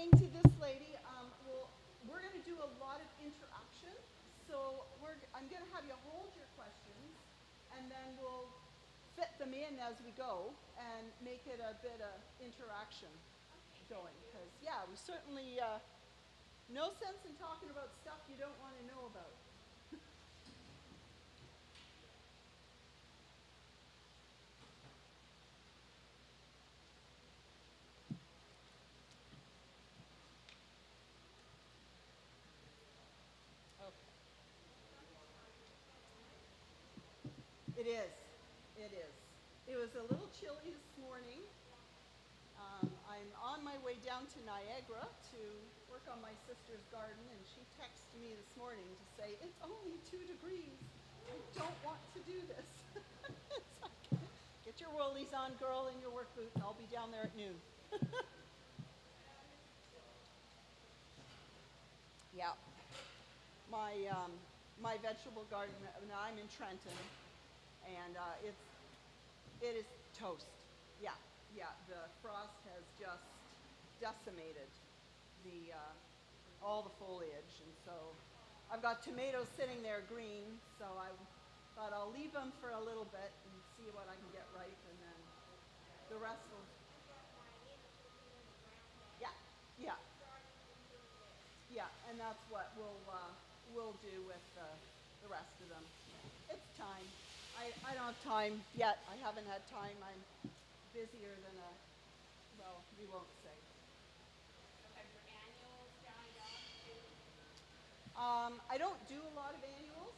saying to this lady, we're going to do a lot of interaction. So I'm going to have you hold your questions, and then we'll fit them in as we go and make it a bit of interaction going. Because, yeah, we certainly, no sense in talking about stuff you don't want to know about. It is. It is. It was a little chilly this morning. I'm on my way down to Niagara to work on my sister's garden, and she texted me this morning to say, it's only 2 degrees. I don't want to do this. It's like, get your woolies on, girl, and your work boots. I'll be down there at noon. Yeah. My vegetable garden, I'm in Trenton, and it is toast. Yeah, the frost has just decimated all the foliage, and so I've got tomatoes sitting there green, so I thought I'll leave them for a little bit and see what I can get ripe, and then the rest will. Yeah, and that's what we'll do with the rest of them. It's time. I don't have time yet. I haven't had time. I'm busier than we won't say. Okay, for annuals down too? I don't do a lot of annuals.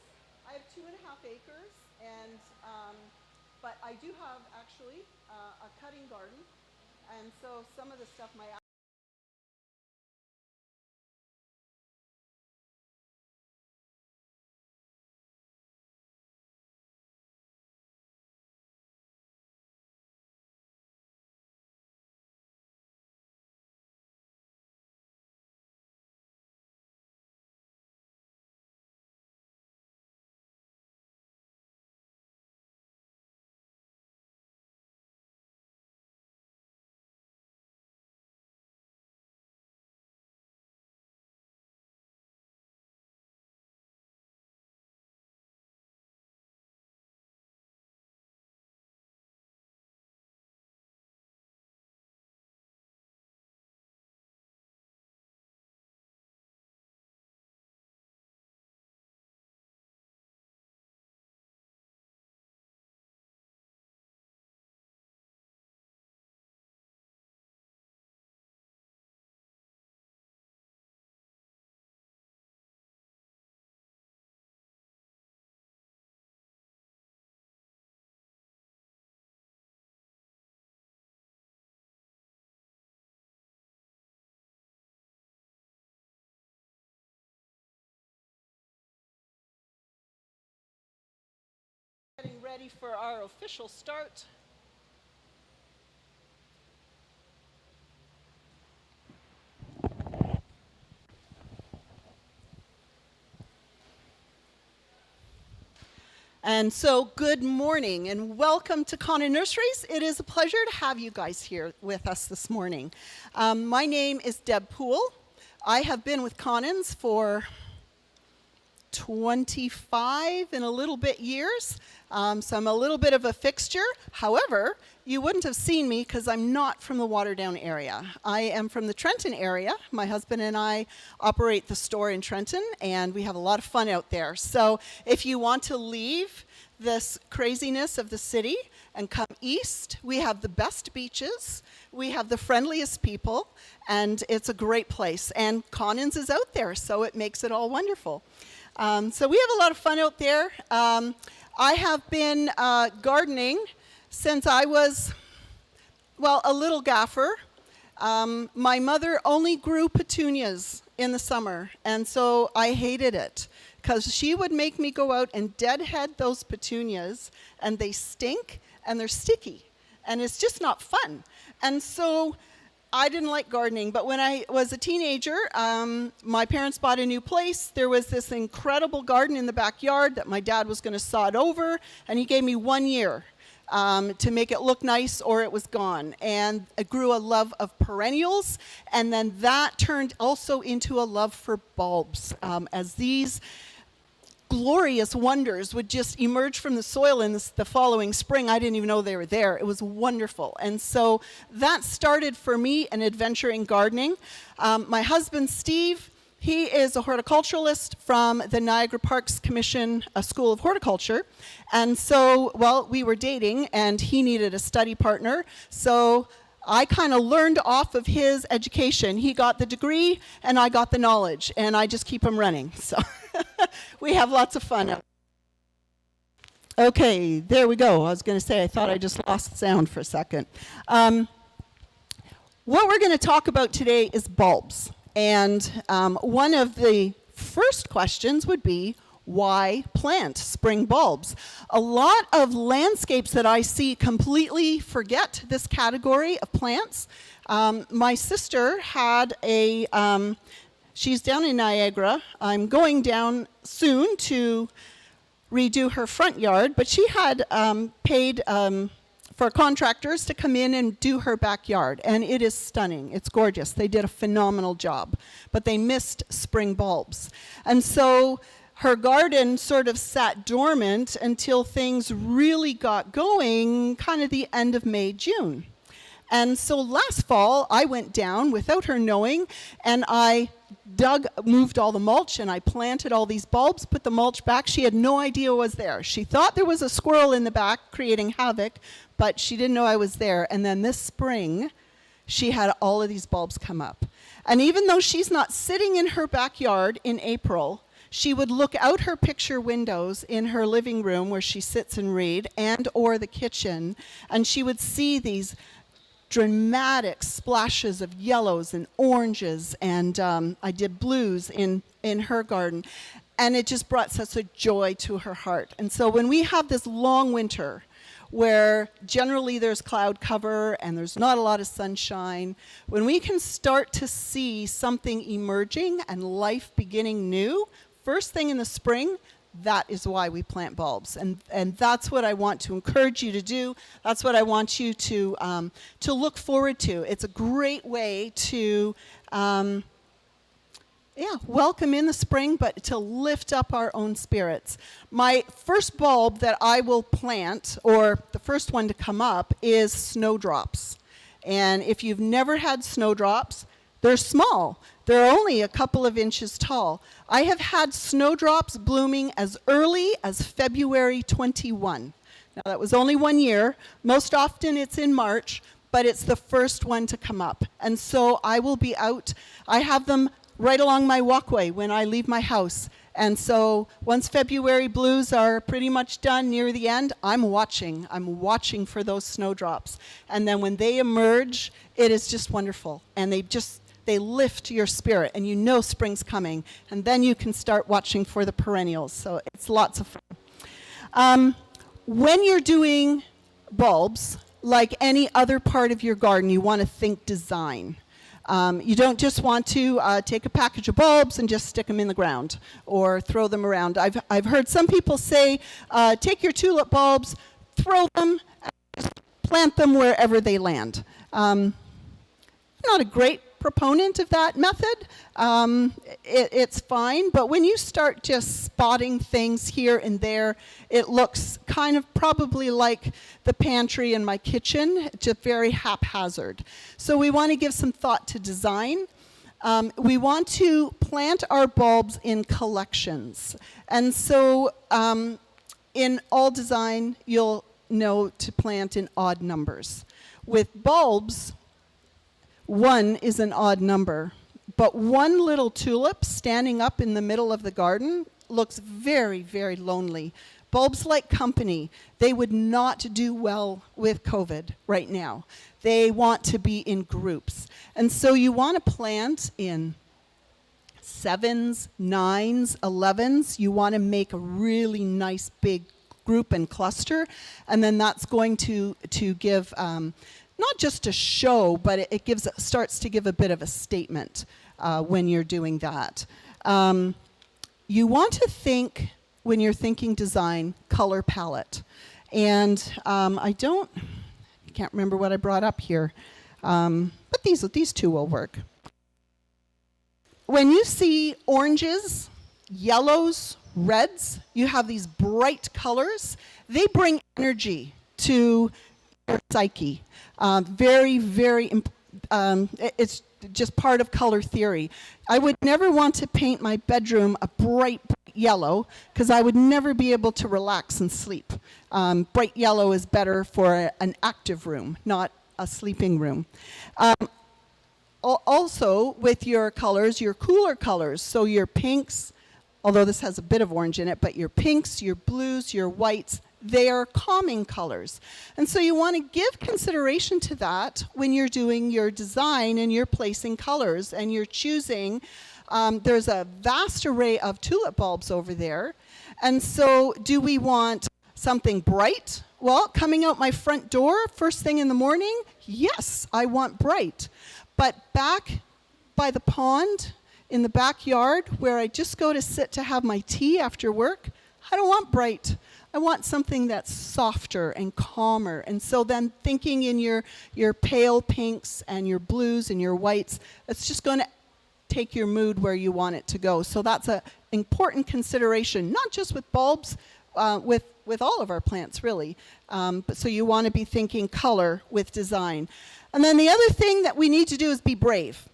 I have 2.5 acres, and but I do have actually a cutting garden, and so some of the stuff my getting ready for our official start. And so good morning and welcome to Conan Nurseries. It is a pleasure to have you guys here with us this morning. My name is Deb Poole. I have been with Conans for 25 and a little bit years, so I'm a little bit of a fixture. However, you wouldn't have seen me because I'm not from the Waterdown area. I am from the Trenton area. My husband and I operate the store in Trenton, and we have a lot of fun out there. So if you want to leave this craziness of the city and come east, we have the best beaches, we have the friendliest people, and it's a great place. And Conans is out there, so it makes it all wonderful. So we have a lot of fun out there. I have been gardening since I was, a little gaffer. My mother only grew petunias in the summer, and so I hated it because she would make me go out and deadhead those petunias, and they stink and they're sticky, and it's just not fun. And so I didn't like gardening, but when I was a teenager, my parents bought a new place. There was this incredible garden in the backyard that my dad was going to sod over, and he gave me 1 year. to make it look nice, or it was gone. And I grew a love of perennials, and then that turned also into a love for bulbs, as these glorious wonders would just emerge from the soil in the following spring. I didn't even know they were there. It was wonderful. And so that started for me an adventure in gardening. My husband, Steve, he is a horticulturalist from the Niagara Parks Commission School of Horticulture. And so, well, we were dating, and he needed a study partner. So I kind of learned off of his education. He got the degree, and I got the knowledge, and I just keep him running. So we have lots of fun. Okay, there we go. I was going to say, I thought I just lost sound for a second. What we're going to talk about today is bulbs. And one of the first questions would be, why plant spring bulbs? A lot of landscapes that I see completely forget this category of plants. My sister had she's down in Niagara. I'm going down soon to redo her front yard, but she had paid for contractors to come in and do her backyard, and it is stunning. It's gorgeous. They did a phenomenal job, but they missed spring bulbs. And so her garden sort of sat dormant until things really got going, kind of the end of May, June. And so last fall, I went down without her knowing, and I moved all the mulch, and I planted all these bulbs, put the mulch back. She had no idea what was there. She thought there was a squirrel in the back creating havoc, but she didn't know I was there. And then this spring, she had all of these bulbs come up. And even though she's not sitting in her backyard in April, she would look out her picture windows in her living room where she sits and read, and or the kitchen, and she would see these dramatic splashes of yellows and oranges, and I did blues in her garden, and it just brought such a joy to her heart. And so when we have this long winter where generally there's cloud cover and there's not a lot of sunshine, when we can start to see something emerging and life beginning new, first thing in the spring, that is why we plant bulbs, and that's what I want to encourage you to do. That's what I want you to look forward to. It's a great way to welcome in the spring, but to lift up our own spirits. My first bulb that I will plant, or the first one to come up, is snowdrops. And if you've never had snowdrops, they're small. They're only a couple of inches tall. I have had snowdrops blooming as early as February 21. Now, that was only 1 year. Most often it's in March, but it's the first one to come up. And so I will be out. I have them right along my walkway when I leave my house. And so once February blues are pretty much done near the end, I'm watching. I'm watching for those snowdrops. And then when they emerge, it is just wonderful. And they lift your spirit, and you know spring's coming, and then you can start watching for the perennials. So it's lots of fun. When you're doing bulbs, like any other part of your garden, you want to think design. You don't just want to take a package of bulbs and just stick them in the ground or throw them around. I've heard some people say, take your tulip bulbs, throw them, and just plant them wherever they land. I'm not a great proponent of that method. It's fine, but when you start just spotting things here and there, it looks kind of probably like the pantry in my kitchen, just very haphazard. So we want to give some thought to design. We want to plant our bulbs in collections. And so in all design, you'll know to plant in odd numbers. With bulbs, 1 is an odd number, but one little tulip standing up in the middle of the garden looks very, very lonely. Bulbs like company. They would not do well with COVID right now. They want to be in groups. And so you want to plant in 7s, 9s, 11s. You want to make a really nice big group and cluster, and then that's going to give not just a show, but it starts to give a bit of a statement when you're doing that. You want to think, when you're thinking design, color palette. And can't remember what I brought up here, but these two will work. When you see oranges, yellows, reds, you have these bright colors. They bring energy to your psyche. It's just part of color theory. I would never want to paint my bedroom a bright yellow because I would never be able to relax and sleep. Bright yellow is better for an active room, not a sleeping room. Also, with your colors, your cooler colors, so your pinks, although this has a bit of orange in it, but your pinks, your blues, your whites, they are calming colors. And so you want to give consideration to that when you're doing your design and you're placing colors and you're choosing. There's a vast array of tulip bulbs over there. And so do we want something bright? Well, coming out my front door first thing in the morning, yes, I want bright. But back by the pond in the backyard where I just go to sit to have my tea after work, I don't want bright. I want something that's softer and calmer. And so then thinking in your pale pinks and your blues and your whites, it's just going to take your mood where you want it to go. So that's an important consideration, not just with bulbs, with all of our plants really. But so you want to be thinking color with design. And then the other thing that we need to do is be brave.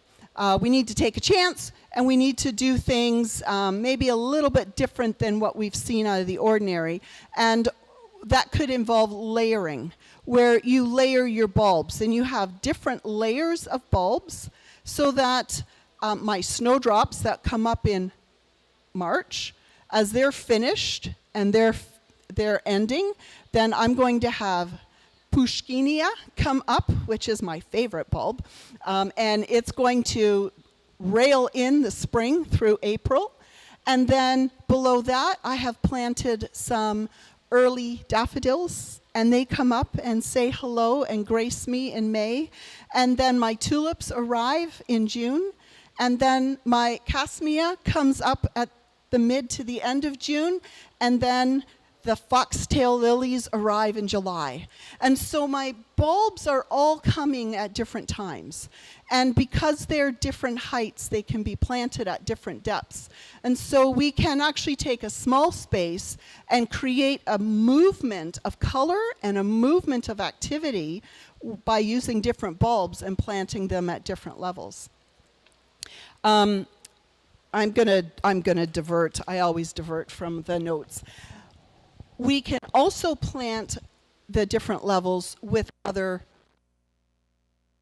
We need to take a chance, and we need to do things maybe a little bit different than what we've seen out of the ordinary. And that could involve layering, where you layer your bulbs, and you have different layers of bulbs so that my snowdrops that come up in March, as they're finished and they're ending, then I'm going to have Pushkinia come up, which is my favorite bulb, and it's going to rail in the spring through April. And then below that, I have planted some early daffodils, and they come up and say hello and grace me in May. And then my tulips arrive in June, and then my casmia comes up at the mid to the end of June, and then the foxtail lilies arrive in July. And so my bulbs are all coming at different times. And because they're different heights, they can be planted at different depths. And so we can actually take a small space and create a movement of color and a movement of activity by using different bulbs and planting them at different levels. I'm gonna divert. I always divert from the notes. We can also plant the different levels with other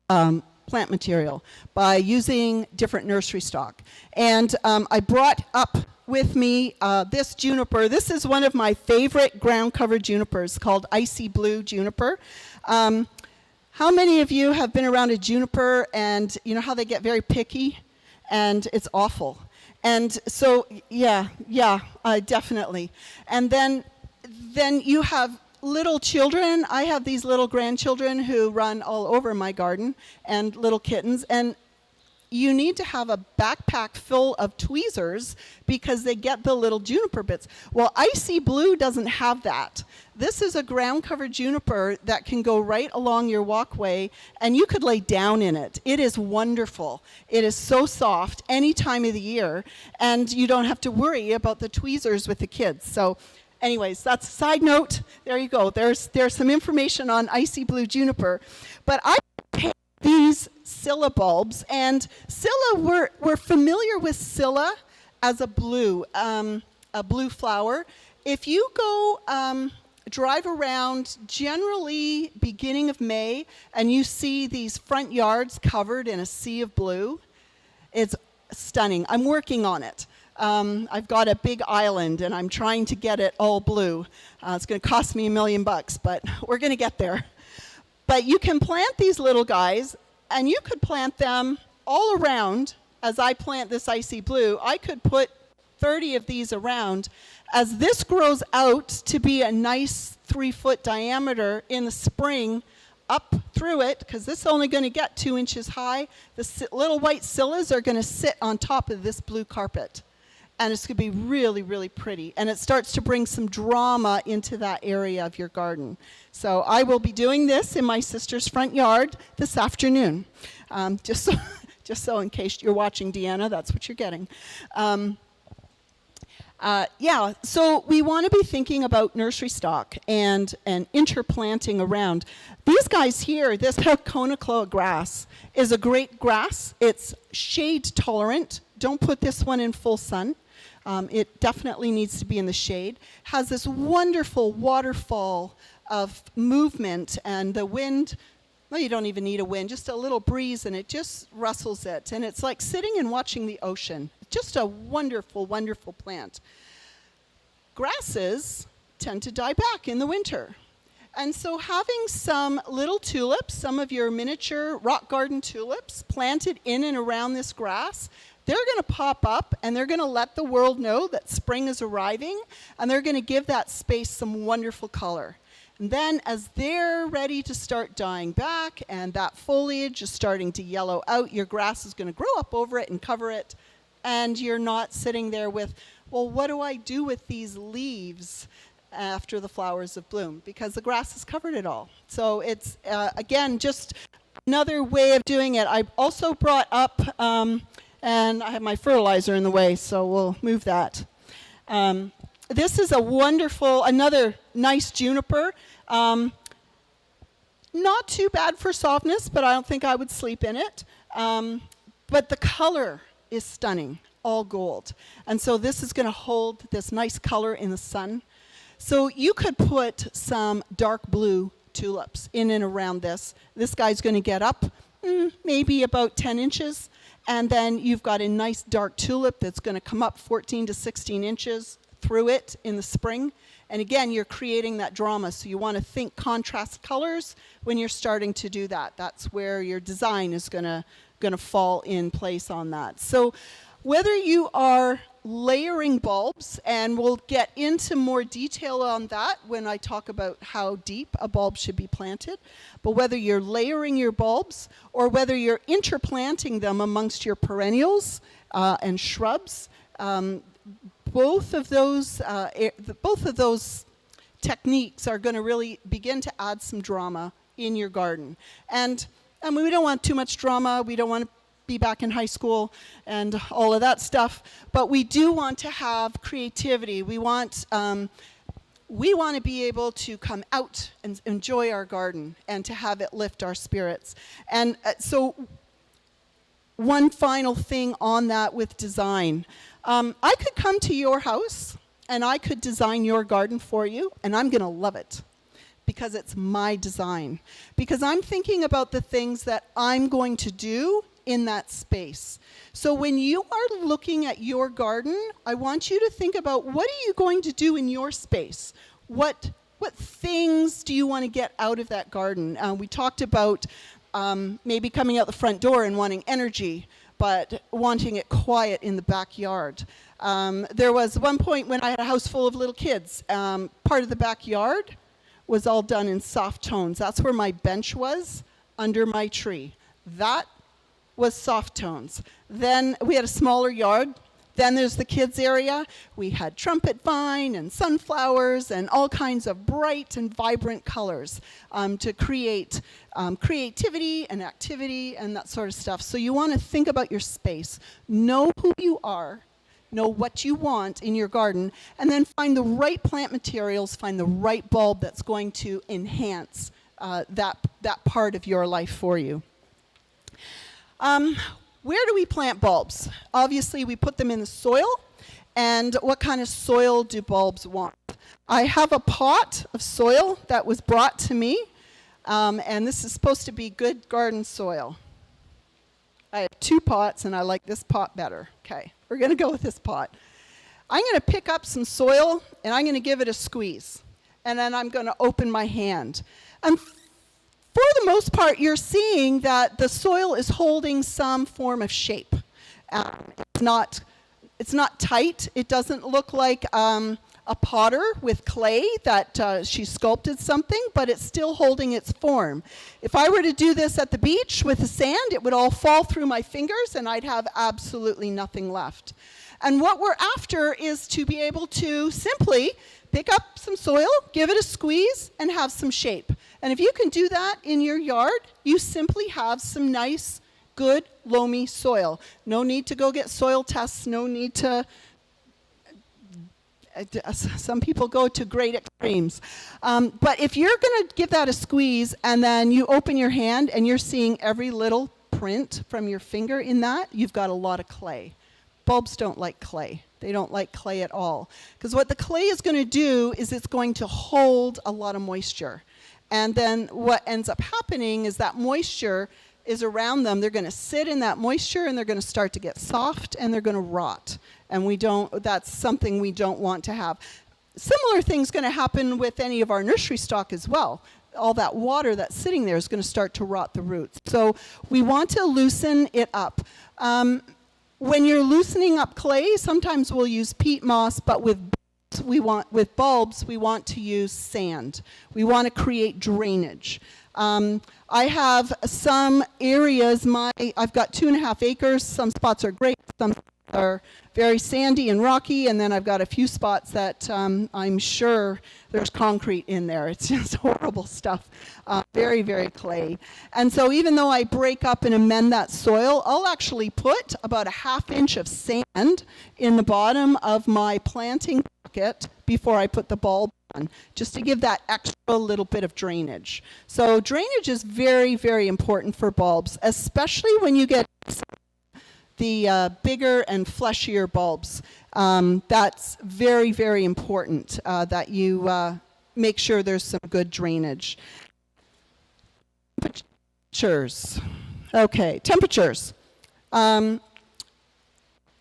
plant material by using different nursery stock. And I brought up with me this juniper. This is one of my favorite ground-covered junipers called Icy Blue Juniper. How many of you have been around a juniper and you know how they get very picky? And it's awful. And so, yeah, definitely. And then you have little children. I have these little grandchildren who run all over my garden, and little kittens. And you need to have a backpack full of tweezers because they get the little juniper bits. Well, Icy Blue doesn't have that. This is a ground-covered juniper that can go right along your walkway, and you could lay down in it. It is wonderful. It is so soft any time of the year, and you don't have to worry about the tweezers with the kids. So anyways, that's a side note. There you go. There's some information on Icy Blue Juniper. But I picked these Scilla bulbs, and Scilla, we're familiar with Scilla as a blue flower. If you go drive around generally beginning of May and you see these front yards covered in a sea of blue, it's stunning. I'm working on it. I've got a big island and I'm trying to get it all blue. It's going to cost me $1 million, but we're going to get there. But you can plant these little guys, and you could plant them all around. As I plant this Icy Blue, I could put 30 of these around. As this grows out to be a nice 3-foot diameter in the spring, up through it, because this is only going to get 2 inches high, the little white scillas are going to sit on top of this blue carpet. and it's going to be really, really pretty. And it starts to bring some drama into that area of your garden. So I will be doing this in my sister's front yard this afternoon. Just so in case you're watching, Deanna, that's what you're getting. So we want to be thinking about nursery stock and interplanting around. These guys here, this Conocloa grass is a great grass. It's shade tolerant. Don't put this one in full sun. It definitely needs to be in the shade. Has this wonderful waterfall of movement, and the wind, well, you don't even need a wind, just a little breeze, and it just rustles it. And it's like sitting and watching the ocean. Just a wonderful, wonderful plant. Grasses tend to die back in the winter. And so having some little tulips, some of your miniature rock garden tulips planted in and around this grass, they're going to pop up and they're going to let the world know that spring is arriving, and they're going to give that space some wonderful color. And then as they're ready to start dying back and that foliage is starting to yellow out, your grass is going to grow up over it and cover it, and you're not sitting there with, well, what do I do with these leaves after the flowers have bloomed? Because the grass has covered it all. So it's, again, just another way of doing it. I also brought up, and I have my fertilizer in the way, so we'll move that. This is a wonderful, another nice juniper. Not too bad for softness, but I don't think I would sleep in it. But the color is stunning, all gold. And so this is going to hold this nice color in the sun. So you could put some dark blue tulips in and around this. This guy's going to get up maybe about 10 inches. And then you've got a nice dark tulip that's going to come up 14 to 16 inches through it in the spring. And again, you're creating that drama. So you want to think contrast colors when you're starting to do that. That's where your design is going to fall in place on that. So whether you are layering bulbs, and we'll get into more detail on that when I talk about how deep a bulb should be planted, but whether you're layering your bulbs or whether you're interplanting them amongst your perennials and shrubs, both of those techniques are going to really begin to add some drama in your garden. And I mean, we don't want too much drama. We don't want to be back in high school and all of that stuff, but we do want to have creativity. We want to be able to come out and enjoy our garden and to have it lift our spirits. And so one final thing on that with design. I could come to your house and I could design your garden for you, and I'm going to love it because it's my design. Because I'm thinking about the things that I'm going to do in that space. So when you are looking at your garden, I want you to think about, what are you going to do in your space? What things do you want to get out of that garden? We talked about maybe coming out the front door and wanting energy, but wanting it quiet in the backyard. There was one point when I had a house full of little kids. Part of the backyard was all done in soft tones. That's where my bench was, under my tree. That was soft tones. Then we had a smaller yard. Then there's the kids area. We had trumpet vine and sunflowers and all kinds of bright and vibrant colors to create creativity and activity and that sort of stuff. So you want to think about your space. Know who you are. Know what you want in your garden. And then find the right plant materials. Find the right bulb that's going to enhance that part of your life for you. Where do we plant bulbs? Obviously, we put them in the soil. And what kind of soil do bulbs want? I have a pot of soil that was brought to me. And this is supposed to be good garden soil. I have 2 pots, and I like this pot better. Okay, we're going to go with this pot. I'm going to pick up some soil, and I'm going to give it a squeeze. And then I'm going to open my hand. And for the most part, you're seeing that the soil is holding some form of shape. It's not tight. It doesn't look like a potter with clay that she sculpted something, but it's still holding its form. If I were to do this at the beach with the sand, it would all fall through my fingers, and I'd have absolutely nothing left. And what we're after is to be able to simply pick up some soil, give it a squeeze, and have some shape. And if you can do that in your yard, you simply have some nice, good, loamy soil. No need to go get soil tests, no need to some people go to great extremes. But if you're going to give that a squeeze and then you open your hand and you're seeing every little print from your finger in that, you've got a lot of clay. Bulbs don't like clay. They don't like clay at all. Because what the clay is going to do is it's going to hold a lot of moisture. And then what ends up happening is that moisture is around them. They're going to sit in that moisture and they're going to start to get soft and they're going to rot. And that's something we don't want to have. Similar thing's going to happen with any of our nursery stock as well. All that water that's sitting there is going to start to rot the roots. So we want to loosen it up. When you're loosening up clay, sometimes we'll use peat moss, but with bulbs, we want to use sand. We want to create drainage. I have some areas, I've got 2.5 acres. Some spots are great, some are very sandy and rocky, and then I've got a few spots that I'm sure there's concrete in there. It's just horrible stuff, very, very clay. And so even though I break up and amend that soil, I'll actually put about 1/2 inch of sand in the bottom of my planting bucket before I put the bulb on, just to give that extra little bit of drainage. So drainage is very, very important for bulbs, especially when you get the bigger and fleshier bulbs. That's very, very important that you make sure there's some good drainage. Temperatures. Okay, temperatures. You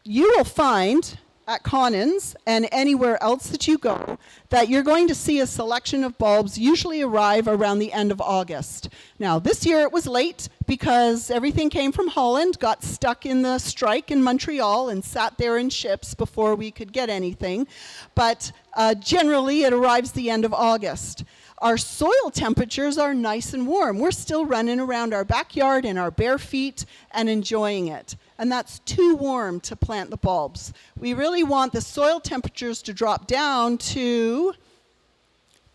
will find at Conan's and anywhere else that you go that you're going to see a selection of bulbs usually arrive around the end of August. Now, this year it was late because everything came from Holland, got stuck in the strike in Montreal and sat there in ships before we could get anything. But generally it arrives the end of August. Our soil temperatures are nice and warm. We're still running around our backyard in our bare feet and enjoying it. And that's too warm to plant the bulbs. We really want the soil temperatures to drop down to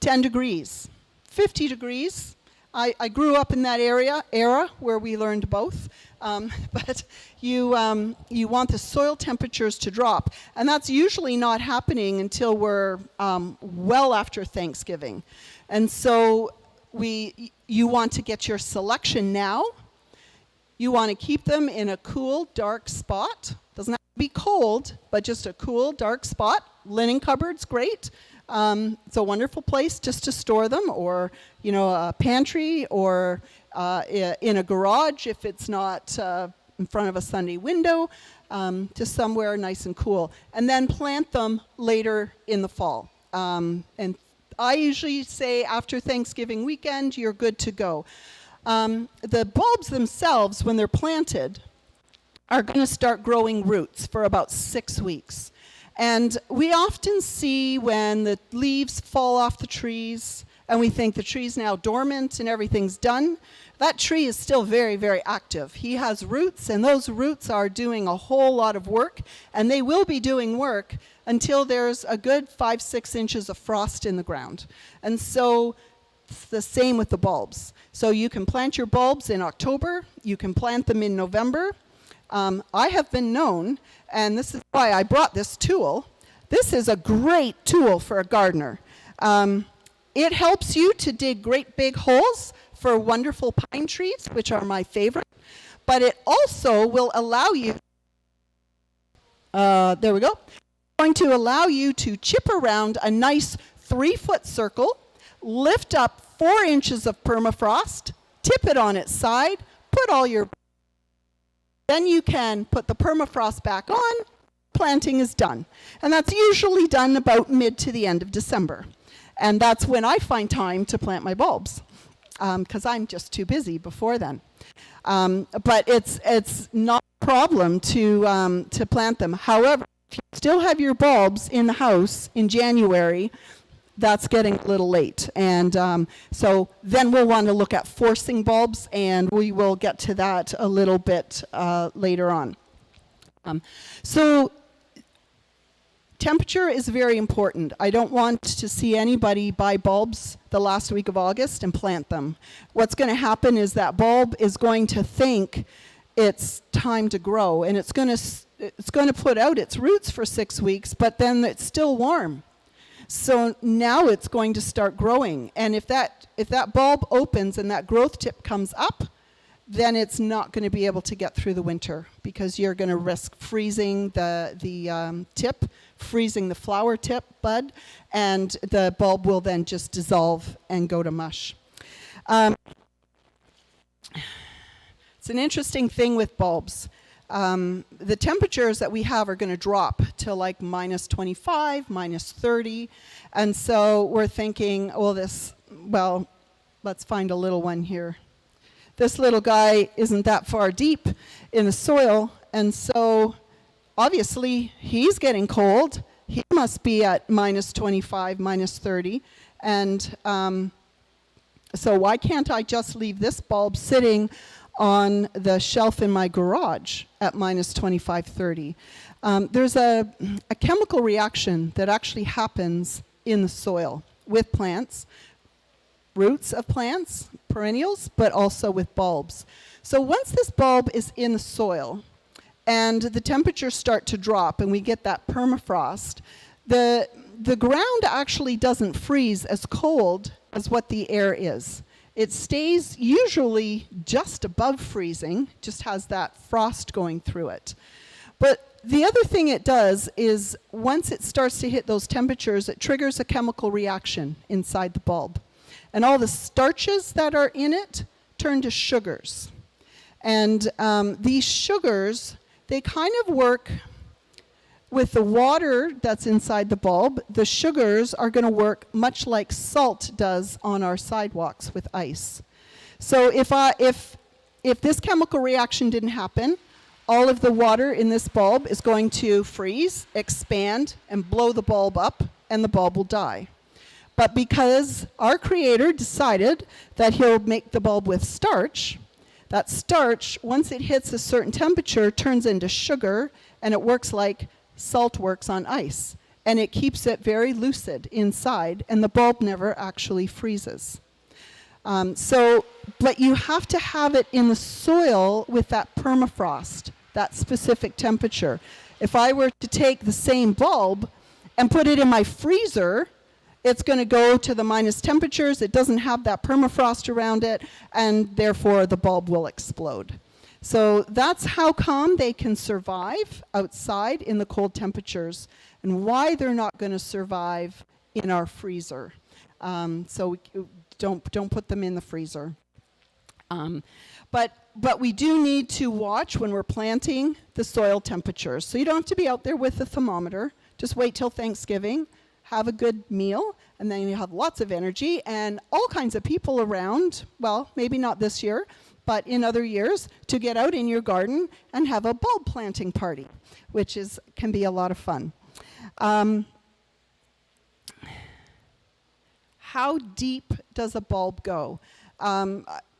10 degrees, 50 degrees. I grew up in that era where we learned both. But you want the soil temperatures to drop. And that's usually not happening until we're well after Thanksgiving. And so you want to get your selection now. You want to keep them in a cool, dark spot. Doesn't have to be cold, but just a cool, dark spot. Linen cupboard's great. It's a wonderful place just to store them, or a pantry, or in a garage if it's not in front of a sunny window, just somewhere nice and cool. And then plant them later in the fall. And I usually say after Thanksgiving weekend, you're good to go. The bulbs themselves, when they're planted, are going to start growing roots for about 6 weeks. And we often see when the leaves fall off the trees and we think the tree's now dormant and everything's done, that tree is still very, very active. He has roots, and those roots are doing a whole lot of work, and they will be doing work until there's a good 5-6 inches of frost in the ground. And so it's the same with the bulbs. So you can plant your bulbs in October, you can plant them in November. I have been known, and this is why I brought this tool. This is a great tool for a gardener. It helps you to dig great big holes for wonderful pine trees, which are my favorite. But it also will allow you, there we go. It's going to allow you to chip around a nice 3-foot circle, lift up 4 inches of permafrost, tip it on its side, put all your, then you can put the permafrost back on, planting is done. And that's usually done about mid to the end of December. And that's when I find time to plant my bulbs, because I'm just too busy before then. But it's not a problem to plant them. However, if you still have your bulbs in the house in January, that's getting a little late. And so then we'll want to look at forcing bulbs, and we will get to that a little bit later on. So temperature is very important. I don't want to see anybody buy bulbs the last week of August and plant them. What's going to happen is that bulb is going to think it's time to grow, and it's going to put out its roots for 6 weeks, but then it's still warm. So now it's going to start growing, and if that bulb opens and that growth tip comes up, then it's not going to be able to get through the winter, because you're going to risk freezing the tip, freezing the flower tip bud, and the bulb will then just dissolve and go to mush. It's an interesting thing with bulbs. The temperatures that we have are going to drop to like minus 25, minus 30, and so we're thinking, well, let's find a little one here. This little guy isn't that far deep in the soil, and so obviously he's getting cold. He must be at minus 25, minus 30, and so why can't I just leave this bulb sitting on the shelf in my garage at minus 25, 30? There's a chemical reaction that actually happens in the soil with plants, roots of plants, perennials, but also with bulbs. So once this bulb is in the soil and the temperatures start to drop and we get that permafrost, the ground actually doesn't freeze as cold as what the air is. It stays usually just above freezing, just has that frost going through it. But the other thing it does is once it starts to hit those temperatures, it triggers a chemical reaction inside the bulb. And all the starches that are in it turn to sugars. And these sugars, they kind of work with the water that's inside the bulb. The sugars are going to work much like salt does on our sidewalks with ice. So if this chemical reaction didn't happen, all of the water in this bulb is going to freeze, expand, and blow the bulb up, and the bulb will die. But because our creator decided that he'll make the bulb with starch, that starch, once it hits a certain temperature, turns into sugar, and it works like salt works on ice. And it keeps it very lucid inside, and the bulb never actually freezes. But you have to have it in the soil with that permafrost, that specific temperature. If I were to take the same bulb and put it in my freezer, it's going to go to the minus temperatures. It doesn't have that permafrost around it, and therefore the bulb will explode. So that's how come they can survive outside in the cold temperatures, and why they're not going to survive in our freezer. So we don't put them in the freezer. But we do need to watch when we're planting the soil temperatures. So you don't have to be out there with the thermometer. Just wait till Thanksgiving. Have a good meal, and then you have lots of energy and all kinds of people around, well, maybe not this year, but in other years, to get out in your garden and have a bulb planting party, which can be a lot of fun. How deep does a bulb go?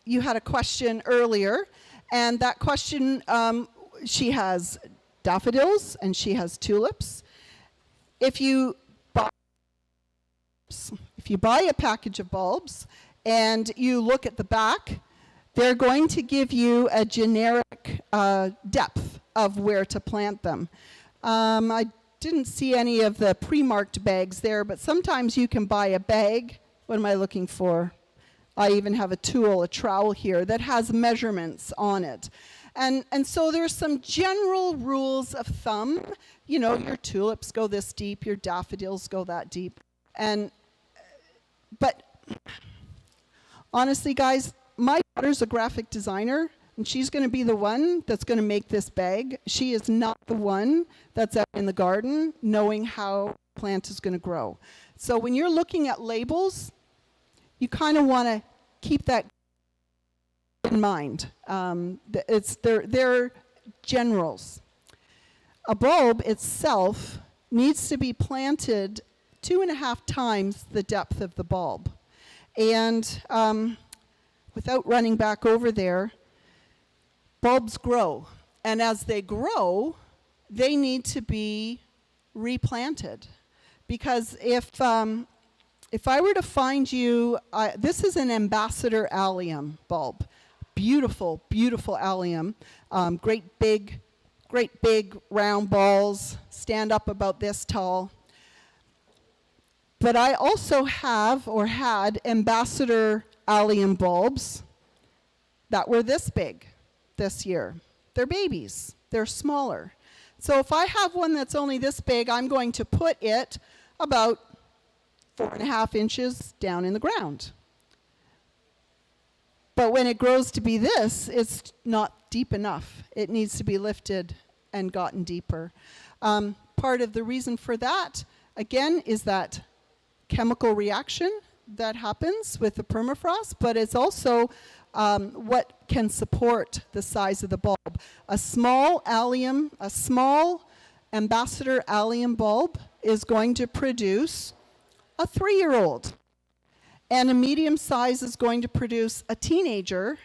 You had a question earlier, and that question, she has daffodils and she has tulips. If you buy a package of bulbs and you look at the back, they're going to give you a generic depth of where to plant them. I didn't see any of the pre-marked bags there, but sometimes you can buy a bag. What am I looking for? I even have a trowel here that has measurements on it. And so there's some general rules of thumb. You know, your tulips go this deep, your daffodils go that deep. But honestly, guys, my daughter's a graphic designer, and she's going to be the one that's going to make this bag. She is not the one that's out in the garden knowing how the plant is going to grow. So when you're looking at labels, you kind of want to keep that in mind. They're generals. A bulb itself needs to be planted 2.5 times the depth of the bulb. And without running back over there, bulbs grow. And as they grow, they need to be replanted. Because if I were to find you, this is an ambassador allium bulb. Beautiful, beautiful allium. Great big round balls, stand up about this tall. But I also have or had ambassador allium bulbs that were this big this year. They're babies. They're smaller. So if I have one that's only this big, I'm going to put it about 4.5 inches down in the ground. But when it grows to be this, it's not deep enough. It needs to be lifted and gotten deeper. Part of the reason for that, again, is that chemical reaction that happens with the permafrost, but it's also what can support the size of the bulb. A small ambassador allium bulb is going to produce a 3-year-old. And a medium size is going to produce a teenager,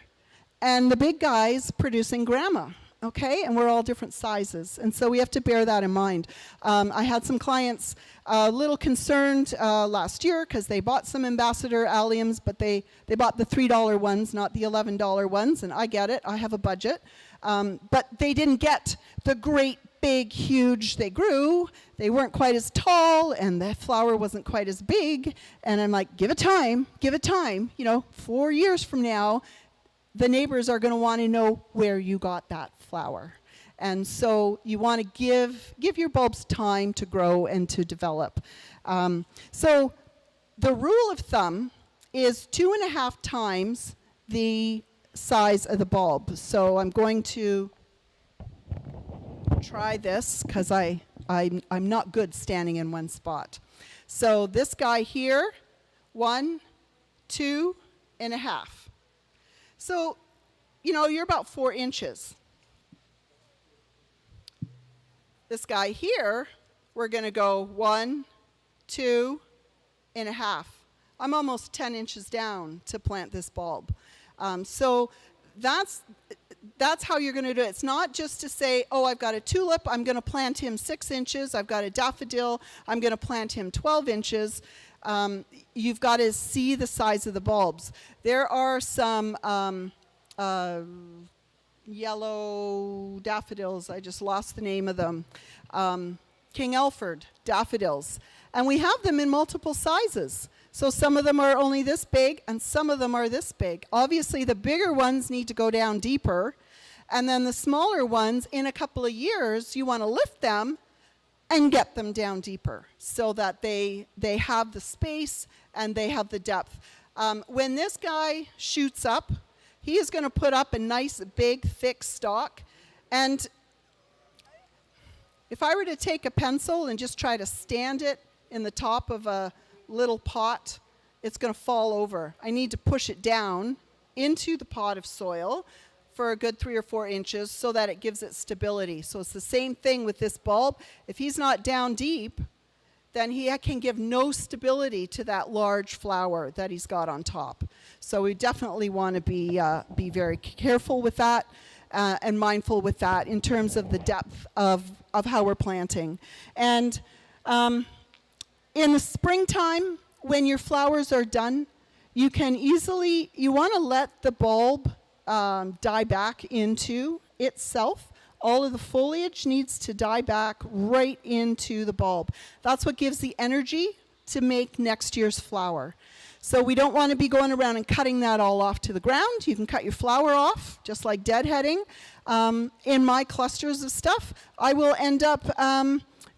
and the big guy's producing grandma, okay? And we're all different sizes, and so we have to bear that in mind. I had some clients a little concerned last year because they bought some ambassador alliums, but they bought the $3 ones, not the $11 ones, and I get it, I have a budget. But they didn't get the great, big, huge, they grew. They weren't quite as tall, and the flower wasn't quite as big. And I'm like, give it time, give it time. 4 years from now, the neighbors are going to want to know where you got that flower. And so you want to give your bulbs time to grow and to develop. So the rule of thumb is 2.5 times the size of the bulb. So I'm going to try this because I'm not good standing in one spot. So this guy here, 1, 2.5. So, you're about 4 inches. This guy here, we're going to go 1, 2.5. I'm almost 10 inches down to plant this bulb. So that's how you're going to do it. It's not just to say, oh, I've got a tulip, I'm going to plant him 6 inches. I've got a daffodil, I'm going to plant him 12 inches. You've got to see the size of the bulbs. There are some yellow daffodils. I just lost the name of them. King Alfred daffodils. And we have them in multiple sizes. So some of them are only this big, and some of them are this big. Obviously, the bigger ones need to go down deeper. And then the smaller ones, in a couple of years, you want to lift them and get them down deeper so that they have the space and they have the depth. When this guy shoots up, he is going to put up a nice, big, thick stalk. And if I were to take a pencil and just try to stand it in the top of a little pot, it's going to fall over. I need to push it down into the pot of soil for a good 3 or 4 inches so that it gives it stability. So it's the same thing with this bulb. If he's not down deep, then he can give no stability to that large flower that he's got on top. So we definitely want to be very careful with that and mindful with that in terms of the depth of how we're planting. And in the springtime, when your flowers are done, you want to let the bulb die back into itself. All of the foliage needs to die back right into the bulb. That's what gives the energy to make next year's flower. So we don't want to be going around and cutting that all off to the ground. You can cut your flower off, just like deadheading. In my clusters of stuff, I will end up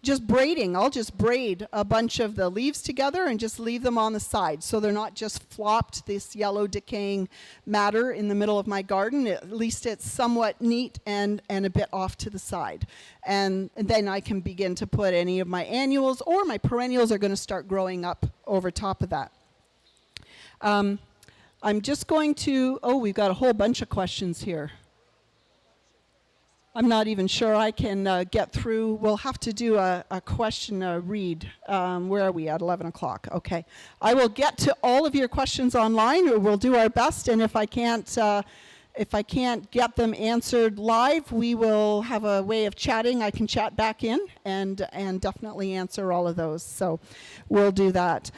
just braiding. I'll just braid a bunch of the leaves together and just leave them on the side so they're not just flopped, this yellow decaying matter in the middle of my garden. At least it's somewhat neat and a bit off to the side. And then I can begin to put any of my annuals, or my perennials are going to start growing up over top of that. I'm just going to, we've got a whole bunch of questions here. I'm not even sure I can get through. We'll have to do a question read. Where are we at? 11 o'clock. Okay. I will get to all of your questions online, or we'll do our best. And if I can't If I can't get them answered live, we will have a way of chatting. I can chat back in and definitely answer all of those. So we'll do that.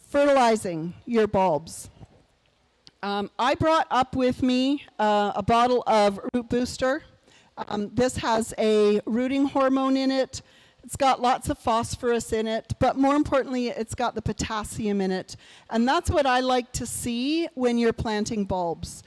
Fertilizing your bulbs. I brought up with me a bottle of Root Booster. This has a rooting hormone in it. It's got lots of phosphorus in it, but more importantly, it's got the potassium in it. And that's what I like to see when you're planting bulbs,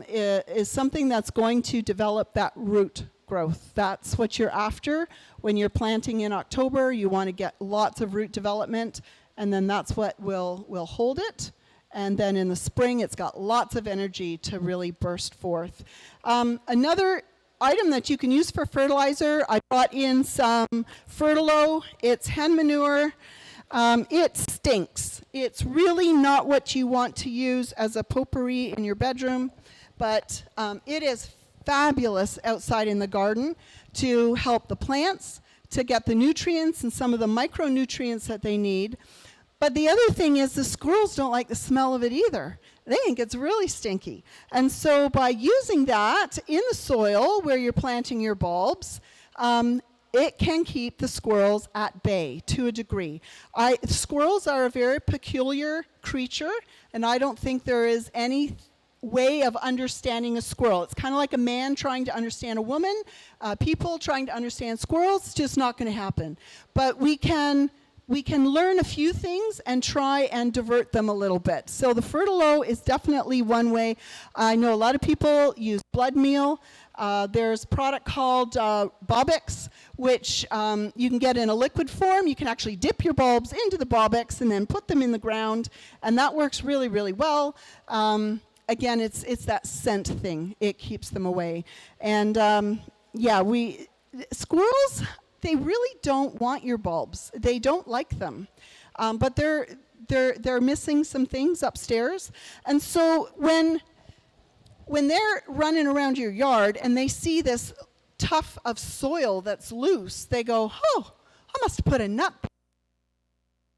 is something that's going to develop that root growth. That's what you're after. When you're planting in October, you want to get lots of root development, and then that's what will hold it. And then in the spring, it's got lots of energy to really burst forth. Another item that you can use for fertilizer, I brought in some Fertilo. It's hen manure. It stinks. It's really not what you want to use as a potpourri in your bedroom, but it is fabulous outside in the garden to help the plants, to get the nutrients and some of the micronutrients that they need. But the other thing is the squirrels don't like the smell of it either. They think it's really stinky. And so by using that in the soil where you're planting your bulbs, it can keep the squirrels at bay to a degree. Squirrels are a very peculiar creature, and I don't think there is any way of understanding a squirrel. It's kind of like a man trying to understand a woman, people trying to understand squirrels. It's just not going to happen. But we can learn a few things and try and divert them a little bit. So the Fertilo is definitely one way. I know a lot of people use blood meal. There's a product called Bobex, which you can get in a liquid form. You can actually dip your bulbs into the Bobex and then put them in the ground, and that works really, really well. Again, it's that scent thing. It keeps them away. And squirrels, they really don't want your bulbs. They don't like them. But they're missing some things upstairs. And so when they're running around your yard and they see this tuft of soil that's loose, they go, oh, I must have put a nut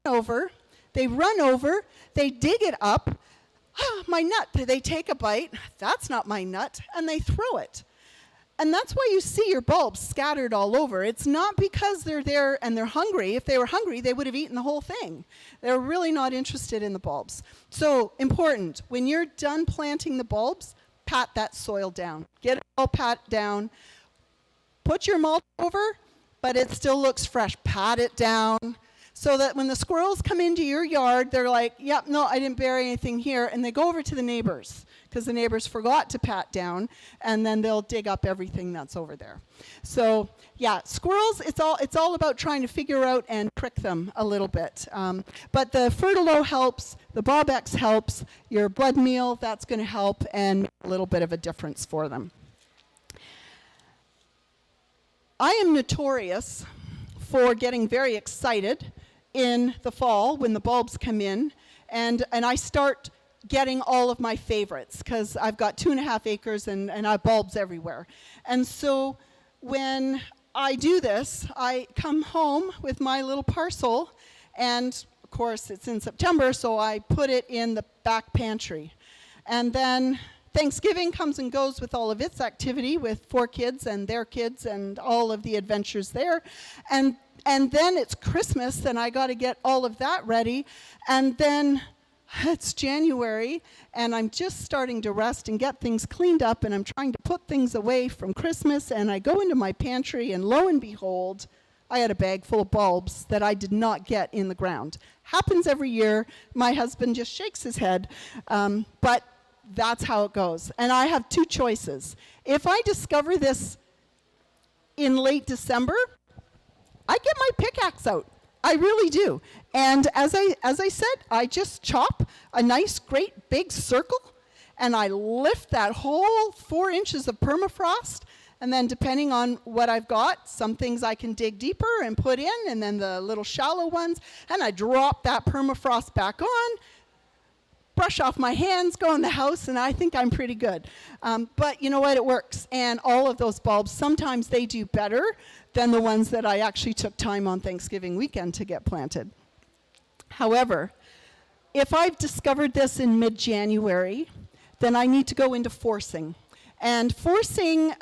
over. They run over, they dig it up. Oh, my nut. They take a bite. That's not my nut. And they throw it. And that's why you see your bulbs scattered all over. It's not because they're there and they're hungry. If they were hungry, they would have eaten the whole thing. They're really not interested in the bulbs. So important, when you're done planting the bulbs, pat that soil down. Get it all pat down. Put your mulch over, but it still looks fresh. Pat it down so that when the squirrels come into your yard, they're like, yep, no, I didn't bury anything here. And they go over to the neighbors, because the neighbors forgot to pat down, and then they'll dig up everything that's over there. So yeah, squirrels, it's all about trying to figure out and trick them a little bit. But the Fertilo helps, the Bobex helps, your blood meal, that's going to help and make a little bit of a difference for them. I am notorious for getting very excited in the fall when the bulbs come in, and I start getting all of my favorites, because I've got 2.5 acres and I have bulbs everywhere. And so when I do this, I come home with my little parcel, and of course it's in September, so I put it in the back pantry. And then Thanksgiving comes and goes with all of its activity with 4 kids and their kids and all of the adventures there. And then it's Christmas, and I got to get all of that ready. And then it's January, and I'm just starting to rest and get things cleaned up, and I'm trying to put things away from Christmas, and I go into my pantry, and lo and behold, I had a bag full of bulbs that I did not get in the ground. Happens every year. My husband just shakes his head, but that's how it goes. And I have 2 choices. If I discover this in late December, I get my pickaxe out. I really do. And as I said, I just chop a nice, great, big circle, and I lift that whole 4 inches of permafrost, and then depending on what I've got, some things I can dig deeper and put in, and then the little shallow ones, and I drop that permafrost back on, brush off my hands, go in the house, and I think I'm pretty good. But you know what? It works. And all of those bulbs, sometimes they do better than the ones that I actually took time on Thanksgiving weekend to get planted. However, if I've discovered this in mid-January, then I need to go into forcing. And forcing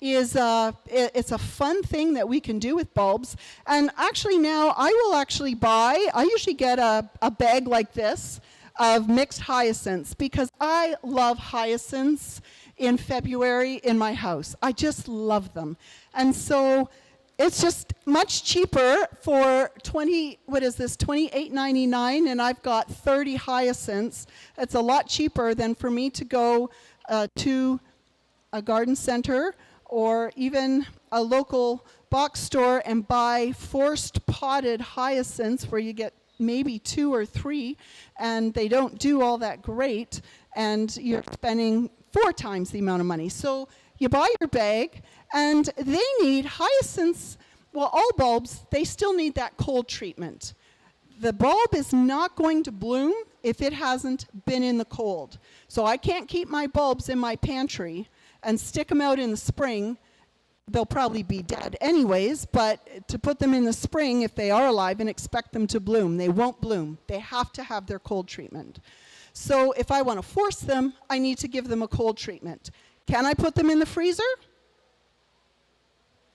it's a fun thing that we can do with bulbs. And actually now I will actually I usually get a bag like this of mixed hyacinths because I love hyacinths in February in my house. I just love them. And so it's just much cheaper for $28.99, and I've got 30 hyacinths. It's a lot cheaper than for me to go to a garden center or even a local box store and buy forced potted hyacinths where you get maybe 2 or 3, and they don't do all that great, and you're spending 4 times the amount of money. So you buy your bag, and they need hyacinths. Well, all bulbs, they still need that cold treatment. The bulb is not going to bloom if it hasn't been in the cold. So I can't keep my bulbs in my pantry and stick them out in the spring. They'll probably be dead anyways, but to put them in the spring, if they are alive, and expect them to bloom, they won't bloom. They have to have their cold treatment. So if I want to force them, I need to give them a cold treatment. Can I put them in the freezer?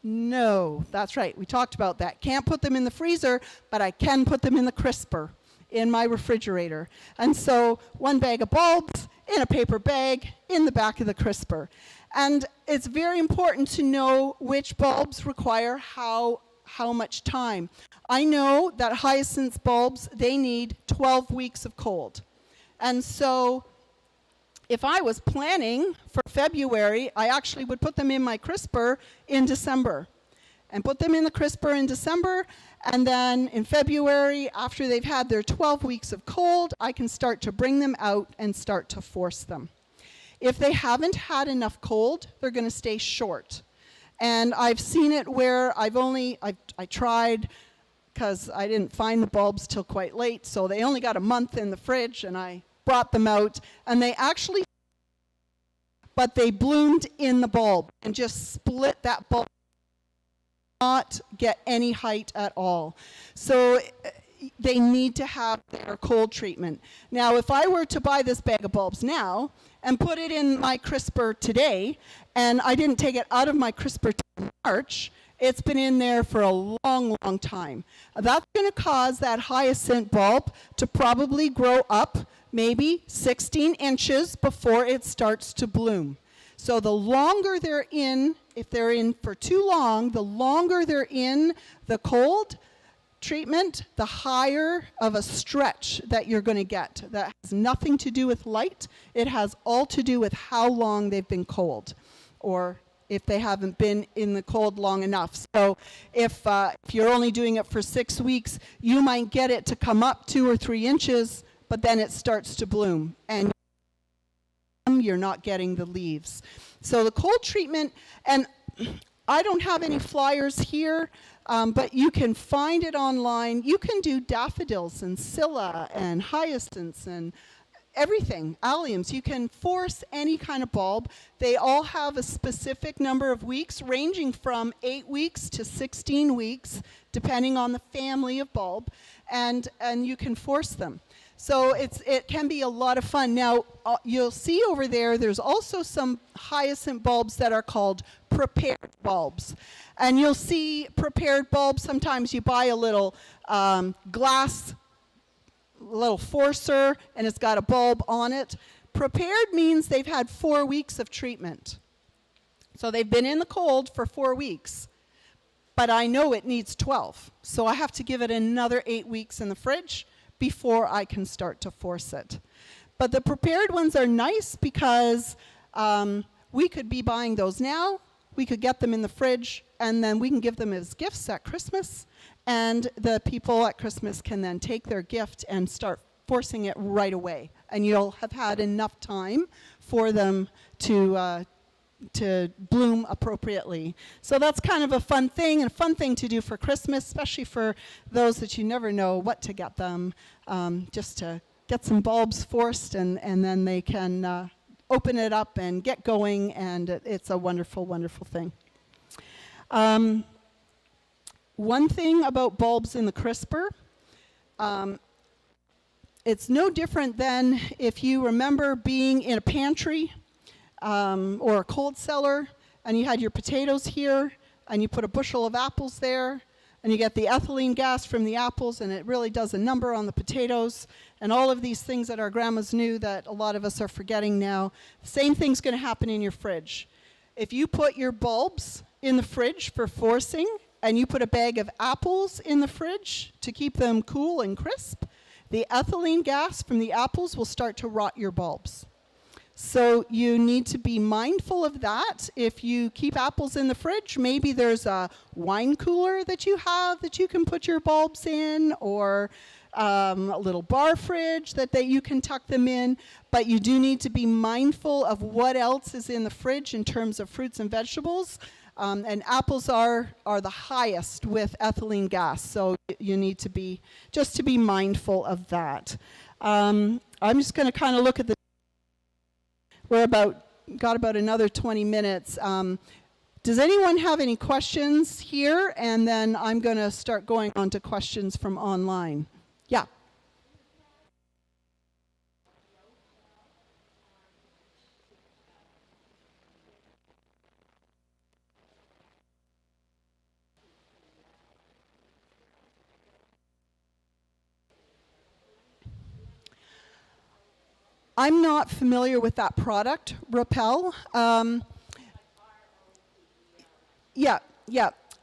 No, that's right. We talked about that. Can't put them in the freezer, but I can put them in the crisper in my refrigerator. And so 1 bag of bulbs in a paper bag in the back of the crisper. And it's very important to know which bulbs require how much time. I know that hyacinth bulbs, they need 12 weeks of cold. And so if I was planning for February, I actually would put them in my crisper in December. And put them in the crisper in December, and then in February, after they've had their 12 weeks of cold, I can start to bring them out and start to force them. If they haven't had enough cold, they're going to stay short. And I've seen it where I tried, because I didn't find the bulbs till quite late, so they only got a month in the fridge, and I brought them out, and they actually, but they bloomed in the bulb and just split that bulb, not get any height at all. So they need to have their cold treatment. Now, if I were to buy this bag of bulbs now and put it in my crisper today, and I didn't take it out of my crisper till March, it's been in there for a long, long time. That's going to cause that hyacinth bulb to probably grow up maybe 16 inches before it starts to bloom. So the longer they're in, if they're in for too long, the longer they're in the cold treatment, the higher of a stretch that you're going to get. That has nothing to do with light. It has all to do with how long they've been cold, or if they haven't been in the cold long enough. So if you're only doing it for 6 weeks, you might get it to come up 2 or 3 inches, but then it starts to bloom, and you're not getting the leaves. So the cold treatment, and I don't have any flyers here, but you can find it online. You can do daffodils and scilla and hyacinths and everything, alliums. You can force any kind of bulb. They all have a specific number of weeks, ranging from 8 weeks to 16 weeks, depending on the family of bulb, and you can force them. So it can be a lot of fun. Now, you'll see over there, there's also some hyacinth bulbs that are called prepared bulbs. And you'll see prepared bulbs, sometimes you buy a little glass, little forcer, and it's got a bulb on it. Prepared means they've had 4 weeks of treatment. So they've been in the cold for 4 weeks. But I know it needs 12. So I have to give it another 8 weeks in the fridge before I can start to force it. But the prepared ones are nice because we could be buying those now, we could get them in the fridge, and then we can give them as gifts at Christmas, and the people at Christmas can then take their gift and start forcing it right away. And you'll have had enough time for them to bloom appropriately. So that's kind of a fun thing, and a fun thing to do for Christmas, especially for those that you never know what to get them, just to get some bulbs forced, and then they can open it up and get going, and it's a wonderful, wonderful thing. One thing about bulbs in the crisper, It's no different than if you remember being in a pantry or a cold cellar, and you had your potatoes here, and you put a bushel of apples there, and you get the ethylene gas from the apples, and it really does a number on the potatoes, and all of these things that our grandmas knew that a lot of us are forgetting now. The same thing's going to happen in your fridge. If you put your bulbs in the fridge for forcing, and you put a bag of apples in the fridge to keep them cool and crisp, the ethylene gas from the apples will start to rot your bulbs. So you need to be mindful of that. If you keep apples in the fridge, maybe there's a wine cooler that you have that you can put your bulbs in, or a little bar fridge that you can tuck them in. But you do need to be mindful of what else is in the fridge in terms of fruits and vegetables. And apples are the highest with ethylene gas, so you need to be mindful of that. I'm just going to kind of look at the. Got about another 20 minutes. Does anyone have any questions here? And then I'm going to start going on to questions from online. Yeah. I'm not familiar with that product, Rappel. Yeah.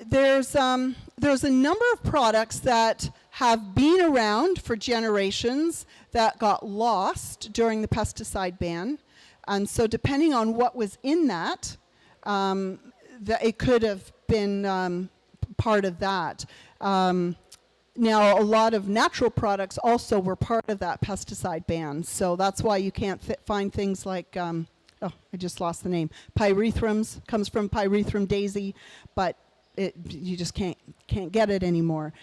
There's a number of products that have been around for generations that got lost during the pesticide ban. And so depending on what was in that it could have been part of that. Now, a lot of natural products also were part of that pesticide ban, so that's why you can't find things like, I just lost the name, pyrethrum, comes from pyrethrum daisy, but you just can't get it anymore.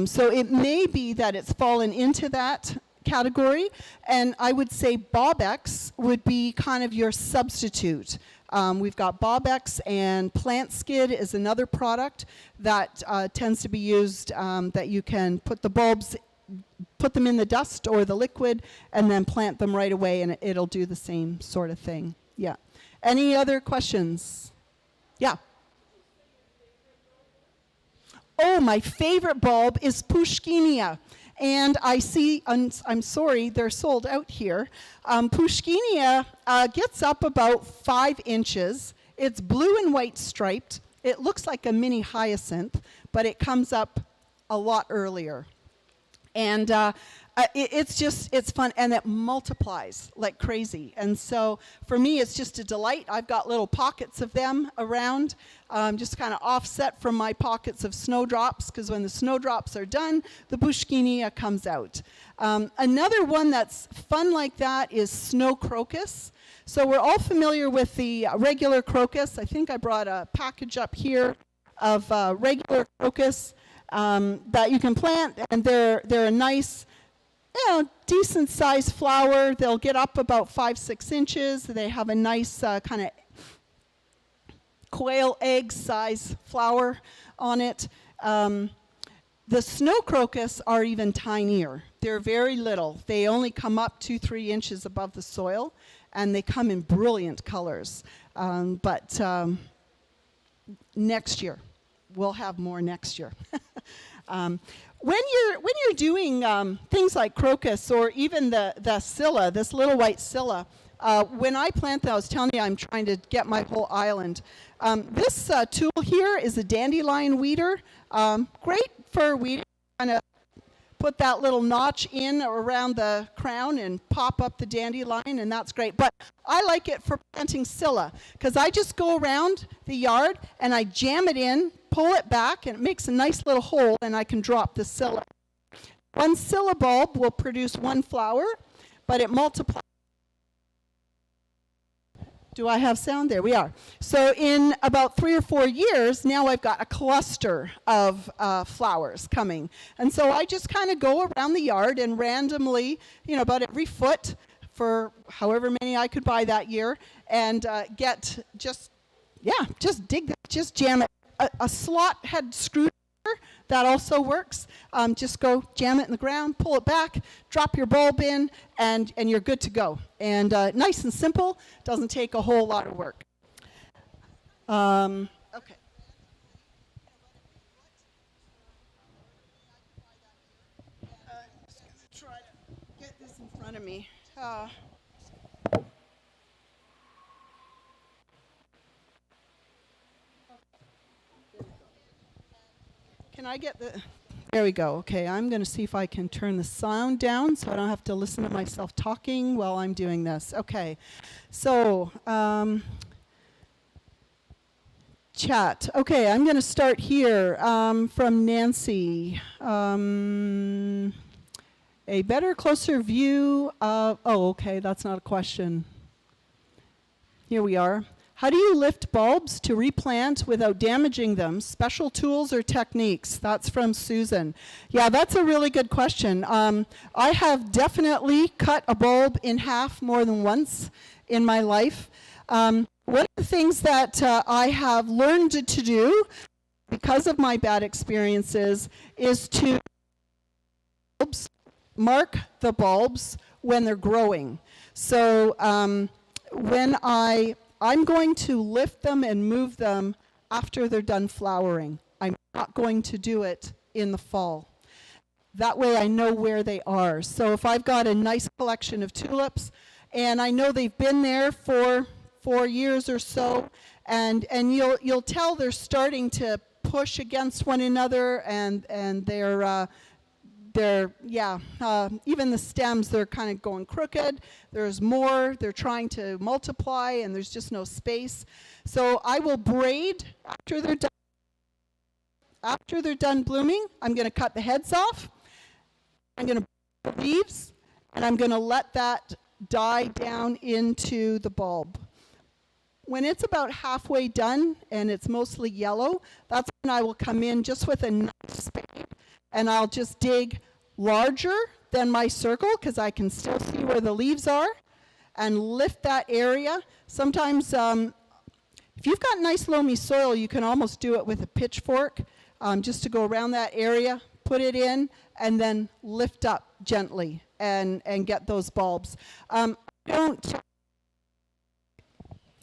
So it may be that it's fallen into that category, and I would say Bobex would be kind of your substitute. We've got Bobex, and Plant Skid is another product that tends to be used, that you can put the bulbs, put them in the dust or the liquid, and then plant them right away, and it'll do the same sort of thing. Yeah. Any other questions? Yeah. Oh, my favorite bulb is Pushkinia. And I see, I'm sorry, they're sold out here. Pushkinia gets up about 5 inches. It's blue and white striped. It looks like a mini hyacinth, but it comes up a lot earlier. And it's fun, and it multiplies like crazy. And so for me, it's just a delight. I've got little pockets of them around, just kind of offset from my pockets of snowdrops, because when the snowdrops are done, the Pushkinia comes out. Another one that's fun like that is snow crocus. So we're all familiar with the regular crocus. I think I brought a package up here of regular crocus that you can plant, and they're a nice, decent sized flower. They'll get up about 5-6 inches. They have a nice kind of quail egg size flower on it. The snow crocus are even tinier. They're very little. They only come up 2-3 inches above the soil, and they come in brilliant colors. But next year, we'll have more next year. When you're doing things like crocus, or even the scilla, this little white scilla, when I plant them, I was telling you I'm trying to get my whole island. This tool here is a dandelion weeder. Great for weeding. Kind of put that little notch in around the crown and pop up the dandelion, and that's great. But I like it for planting scilla, because I just go around the yard and I jam it in, pull it back, and it makes a nice little hole, and I can drop the scilla. One scilla bulb will produce 1 flower, but it multiplies. Do I have sound? There we are. So in about 3 or 4 years, now I've got a cluster of flowers coming. And so I just kind of go around the yard and randomly, about every foot for however many I could buy that year, and just dig that, just jam it. A slot head screwdriver that also works. Just go jam it in the ground, pull it back, drop your bulb in, and you're good to go. And nice and simple, doesn't take a whole lot of work. Okay. Just going to try to get this in front of me. Can I get the... There we go. Okay, I'm going to see if I can turn the sound down so I don't have to listen to myself talking while I'm doing this. Okay, so chat. Okay, I'm going to start here from Nancy. A better, closer view of... Oh, okay, that's not a question. Here we are. How do you lift bulbs to replant without damaging them? Special tools or techniques? That's from Susan. Yeah, that's a really good question. I have definitely cut a bulb in half more than once in my life. One of the things that I have learned to do because of my bad experiences is to mark the bulbs when they're growing. So when I'm going to lift them and move them after they're done flowering. I'm not going to do it in the fall. That way I know where they are. So if I've got a nice collection of tulips and I know they've been there for 4 years or so, and you'll tell they're starting to push against one another, and even the stems, they're kind of going crooked. There's more. They're trying to multiply, and there's just no space. So I will braid after they're done. After they're done blooming, I'm going to cut the heads off. I'm going to put the leaves, and I'm going to let that die down into the bulb. When it's about halfway done, and it's mostly yellow, that's when I will come in just with a nice spade, and I'll just dig larger than my circle because I can still see where the leaves are, and lift that area. Sometimes if you've got nice loamy soil, you can almost do it with a pitchfork just to go around that area, put it in, and then lift up gently and get those bulbs.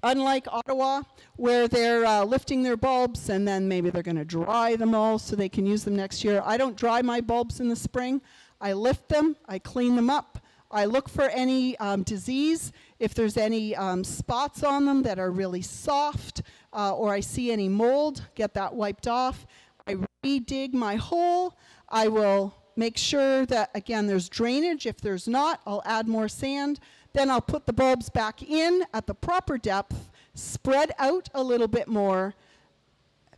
Unlike Ottawa, where they're lifting their bulbs and then maybe they're going to dry them all so they can use them next year. I don't dry my bulbs in the spring. I lift them, I clean them up, I look for any disease, if there's any spots on them that are really soft, or I see any mold, get that wiped off. I re-dig my hole. I will make sure that, again, there's drainage. If there's not, I'll add more sand. Then I'll put the bulbs back in at the proper depth, spread out a little bit more,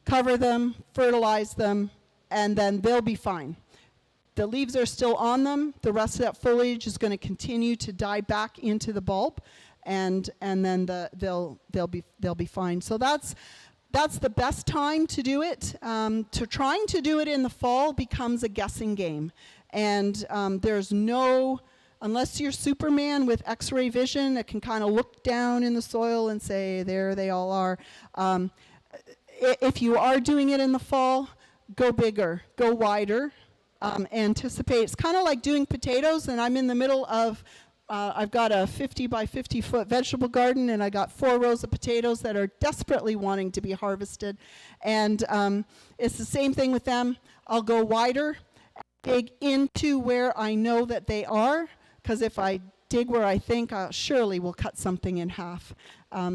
cover them, fertilize them, and then they'll be fine. The leaves are still on them. The rest of that foliage is going to continue to die back into the bulb, and then they'll be fine. So that's the best time to do it. Trying to do it in the fall becomes a guessing game, and there's no... Unless you're Superman with X-ray vision that can kind of look down in the soil and say, there they all are. If you are doing it in the fall, go bigger, go wider, anticipate. It's kind of like doing potatoes, and I'm in the middle of, I've got a 50 by 50 foot vegetable garden, and I got 4 rows of potatoes that are desperately wanting to be harvested. And it's the same thing with them. I'll go wider, dig into where I know that they are, because if I dig where I think, surely we'll cut something in half.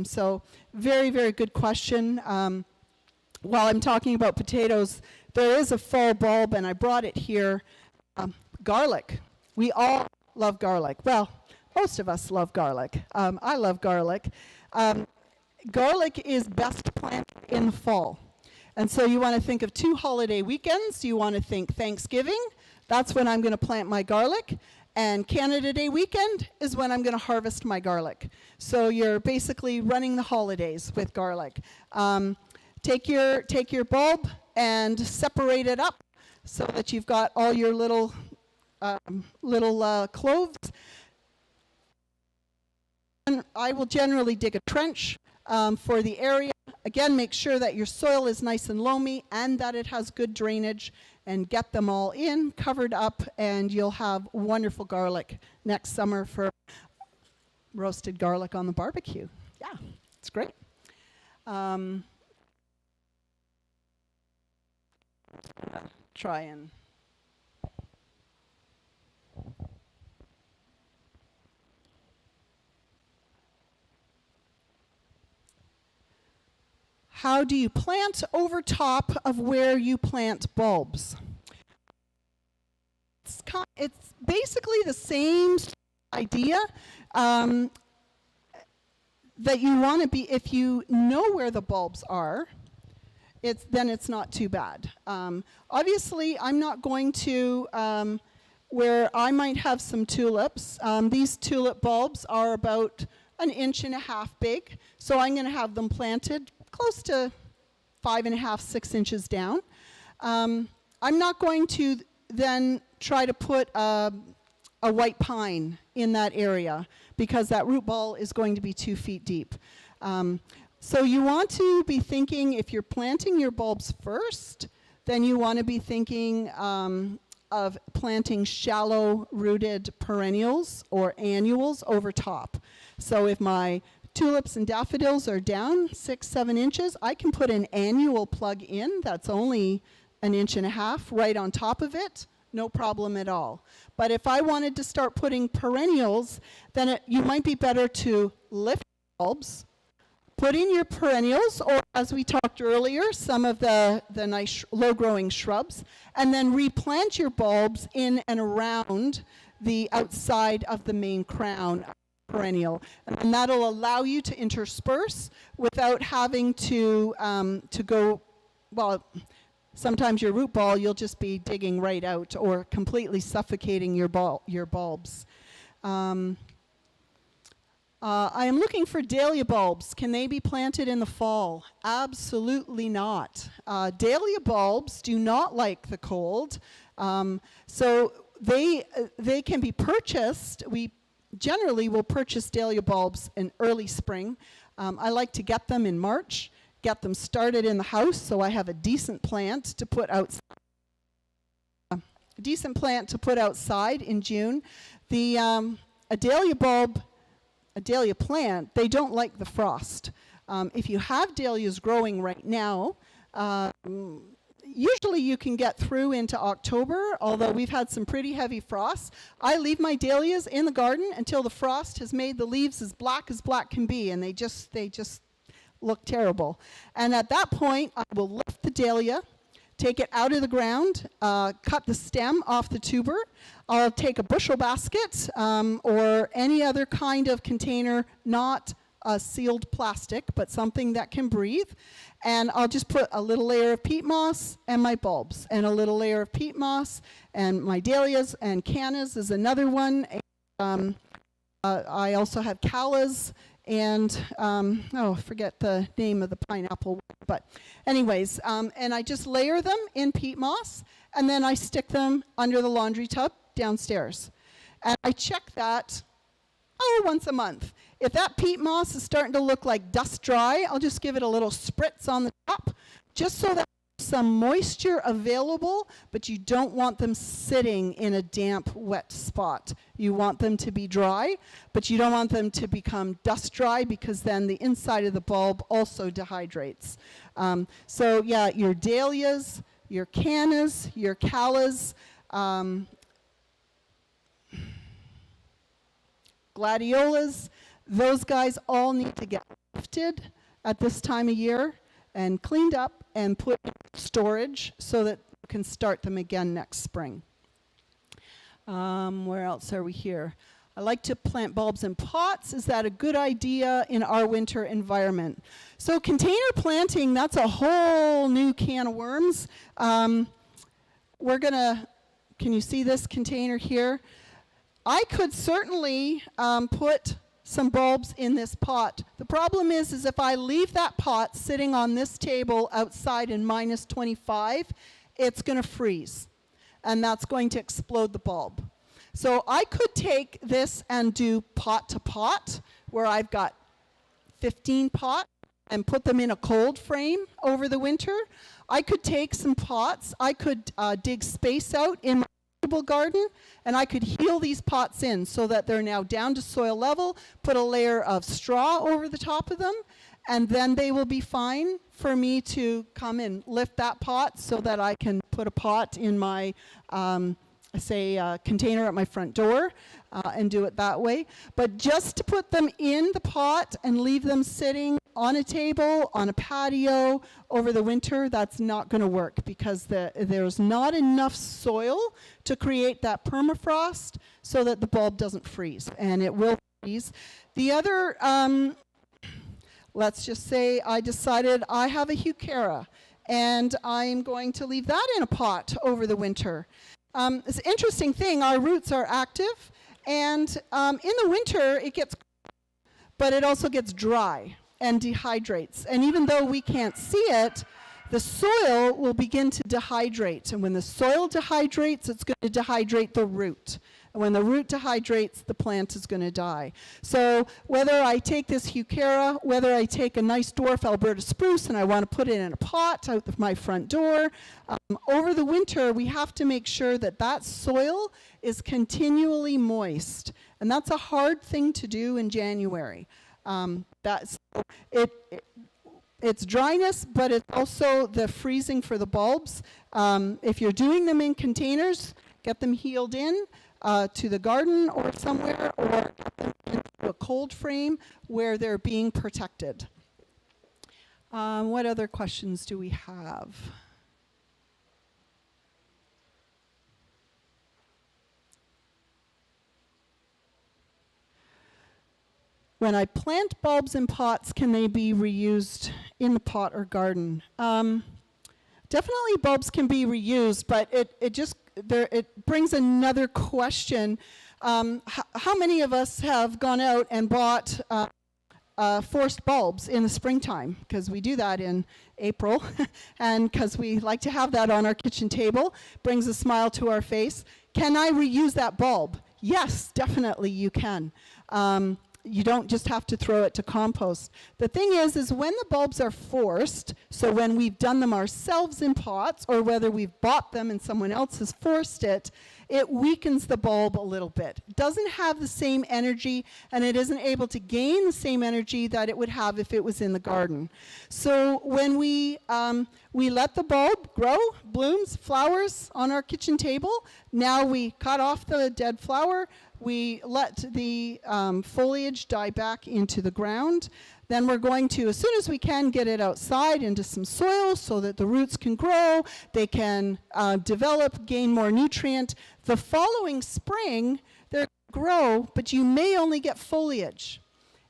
So very, very good question. While I'm talking about potatoes, there is a fall bulb, and I brought it here. Garlic. We all love garlic. Well, most of us love garlic. I love garlic. Garlic is best planted in the fall. And so you want to think of 2 holiday weekends. You want to think Thanksgiving. That's when I'm going to plant my garlic. And Canada Day weekend is when I'm going to harvest my garlic. So you're basically running the holidays with garlic. Take your bulb and separate it up so that you've got all your little cloves. And I will generally dig a trench for the area Again, make sure that your soil is nice and loamy and that it has good drainage, and get them all in, covered up, and you'll have wonderful garlic next summer for roasted garlic on the barbecue. Yeah, it's great. Try and how do you plant over top of where you plant bulbs? It's basically the same idea that you want to be, if you know where the bulbs are, then it's not too bad. Obviously, I'm not going to where I might have some tulips. These tulip bulbs are about 1.5 inches big, so I'm going to have them planted close to 5.5, 6 inches down. I'm not going to then try to put a white pine in that area because that root ball is going to be 2 feet deep. So you want to be thinking, if you're planting your bulbs first, then you want to be thinking of planting shallow-rooted perennials or annuals over top. So if my tulips and daffodils are down 6, 7 inches, I can put an annual plug in that's only 1.5 inches right on top of it, no problem at all. But if I wanted to start putting perennials, then you might be better to lift bulbs, put in your perennials, or as we talked earlier, some of the nice low-growing shrubs, and then replant your bulbs in and around the outside of the main crown perennial. And that'll allow you to intersperse without having to go, well, sometimes your root ball, you'll just be digging right out or completely suffocating your bulbs. I am looking for dahlia bulbs. Can they be planted in the fall? Absolutely not. Dahlia bulbs do not like the cold, so they can be purchased. We generally will purchase dahlia bulbs in early spring. I like to get them in March, get them started in the house so I have a decent plant to put outside. In June. A dahlia bulb, a dahlia plant, they don't like the frost. If you have dahlias growing right now, usually you can get through into October, although we've had some pretty heavy frosts. I leave my dahlias in the garden until the frost has made the leaves as black can be, and they just look terrible. And at that point, I will lift the dahlia, take it out of the ground, cut the stem off the tuber. I'll take a bushel basket or any other kind of container, not sealed plastic, but something that can breathe. And I'll just put a little layer of peat moss and my bulbs, and a little layer of peat moss, and my dahlias, and cannas is another one. I also have callas, and forget the name of the pineapple, but anyways, and I just layer them in peat moss, and then I stick them under the laundry tub downstairs. And I check that, once a month. If that peat moss is starting to look like dust dry, I'll just give it a little spritz on the top, just so that there's some moisture available, but you don't want them sitting in a damp, wet spot. You want them to be dry, but you don't want them to become dust dry, because then the inside of the bulb also dehydrates. So yeah, your dahlias, your cannas, your callas, gladiolas, those guys all need to get lifted at this time of year and cleaned up and put in storage so that you can start them again next spring. Where else are we here? I like to plant bulbs in pots. Is that a good idea in our winter environment? So container planting, that's a whole new can of worms. Can you see this container here? I could certainly put some bulbs in this pot. The problem is if I leave that pot sitting on this table outside in -25, it's going to freeze, and that's going to explode the bulb. So I could take this and do pot to pot, where I've got 15 pots and put them in a cold frame over the winter. I could take some pots, I could dig space out in my vegetable garden, and I could heel these pots in so that they're now down to soil level, put a layer of straw over the top of them, and then they will be fine for me to come and lift that pot so that I can put a pot in my container at my front door and do it that way. But just to put them in the pot and leave them sitting on a table, on a patio over the winter, that's not going to work because there's not enough soil to create that permafrost so that the bulb doesn't freeze, and it will freeze. The other, let's just say I decided I have a heuchera and I'm going to leave that in a pot over the winter. It's an interesting thing, our roots are active, and in the winter it gets, but it also gets dry and dehydrates. And even though we can't see it, the soil will begin to dehydrate. And when the soil dehydrates, it's going to dehydrate the root. And when the root dehydrates, the plant is going to die. So whether I take this heuchera, whether I take a nice dwarf Alberta spruce and I want to put it in a pot out of my front door, over the winter we have to make sure that that soil is continually moist. And that's a hard thing to do in January. It's dryness, but it's also the freezing for the bulbs. If you're doing them in containers, get them heeled in to the garden or somewhere, or get them into a cold frame where they're being protected. What other questions do we have? When I plant bulbs in pots, can they be reused in the pot or garden? Definitely bulbs can be reused, but it brings another question. How many of us have gone out and bought forced bulbs in the springtime? Because we do that in April, and because we like to have that on our kitchen table, brings a smile to our face. Can I reuse that bulb? Yes, definitely you can. You don't just have to throw it to compost. The thing is when the bulbs are forced, so when we've done them ourselves in pots, or whether we've bought them and someone else has forced it, it weakens the bulb a little bit. It doesn't have the same energy, and it isn't able to gain the same energy that it would have if it was in the garden. So when we let the bulb grow, blooms, flowers on our kitchen table, now we cut off the dead flower, we let the foliage die back into the ground. Then we're going to, as soon as we can, get it outside into some soil so that the roots can grow, they can develop, gain more nutrient. The following spring, they're going to grow, but you may only get foliage.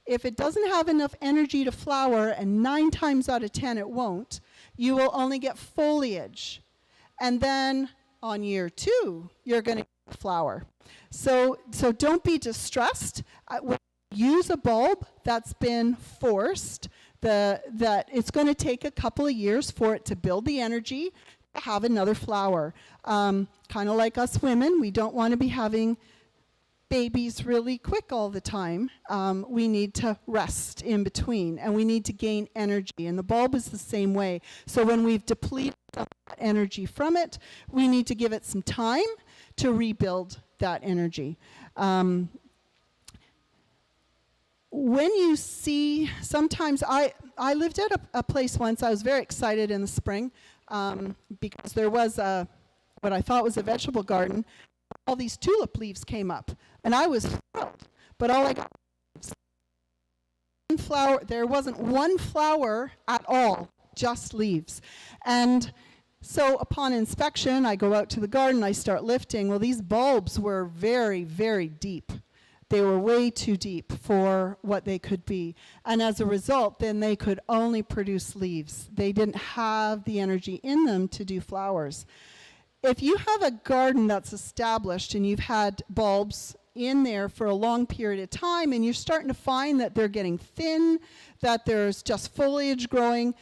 If it doesn't have enough energy to flower, and 9 times out of 10 it won't, you will only get foliage. And then on year 2, you're going to get flower. So don't be distressed. When you use a bulb that's been forced, that it's going to take a couple of years for it to build the energy to have another flower. Kind of like us women, we don't want to be having babies really quick all the time. We need to rest in between, and we need to gain energy, and the bulb is the same way. So when we've depleted some of that energy from it, we need to give it some time to rebuild that energy. When you see, sometimes I lived at a place once, I was very excited in the spring because there was what I thought was a vegetable garden. All these tulip leaves came up, and I was thrilled, but all I got was one flower. There wasn't one flower at all, just leaves. And so upon inspection, I go out to the garden, I start lifting. Well, these bulbs were very, very deep. They were way too deep for what they could be. And as a result, then they could only produce leaves. They didn't have the energy in them to do flowers. If you have a garden that's established and you've had bulbs in there for a long period of time and you're starting to find that they're getting thin, that there's just foliage growing,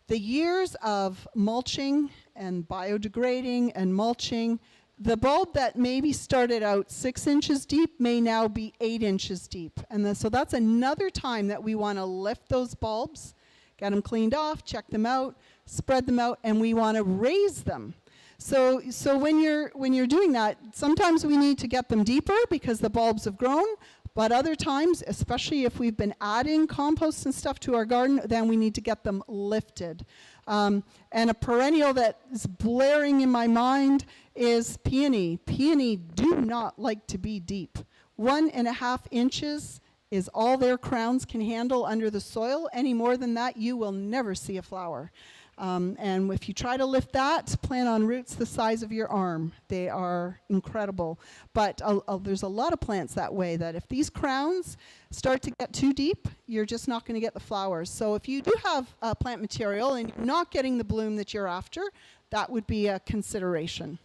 the years of mulching and biodegrading and mulching, the bulb that maybe started out 6 inches deep may now be 8 inches deep. And so that's another time that we want to lift those bulbs, get them cleaned off, check them out, spread them out, and we want to raise them. So when you're doing that, sometimes we need to get them deeper because the bulbs have grown, but other times, especially if we've been adding compost and stuff to our garden, then we need to get them lifted. And a perennial that is blaring in my mind is peony. Peony do not like to be deep. 1.5 inches is all their crowns can handle under the soil. Any more than that, you will never see a flower. And if you try to lift that, plant on roots the size of your arm. They are incredible. But there's a lot of plants that way, that if these crowns start to get too deep, you're just not going to get the flowers. So if you do have plant material and you're not getting the bloom that you're after, that would be a consideration.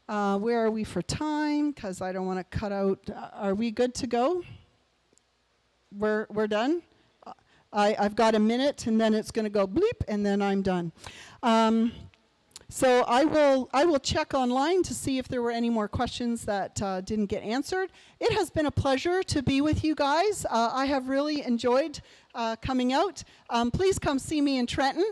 Where are we for time? Because I don't want to cut out. Are we good to go? We're done? I've got a minute, and then it's going to go bleep, and then I'm done. So I will check online to see if there were any more questions that didn't get answered. It has been a pleasure to be with you guys. I have really enjoyed coming out. Please come see me in Trenton,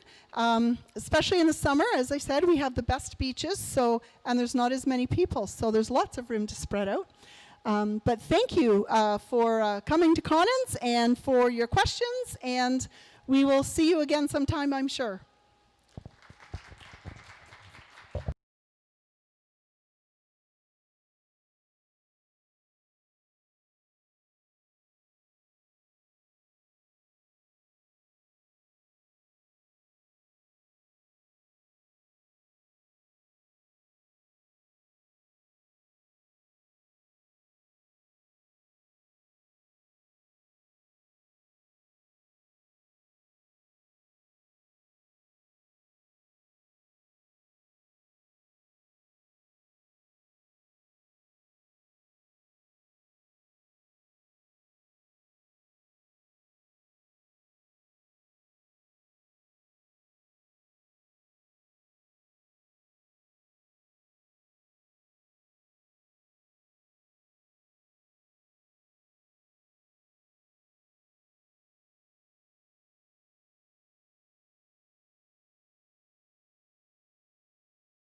especially in the summer. As I said, we have the best beaches, and there's not as many people, so there's lots of room to spread out. But thank you for coming to Commons and for your questions, and we will see you again sometime, I'm sure.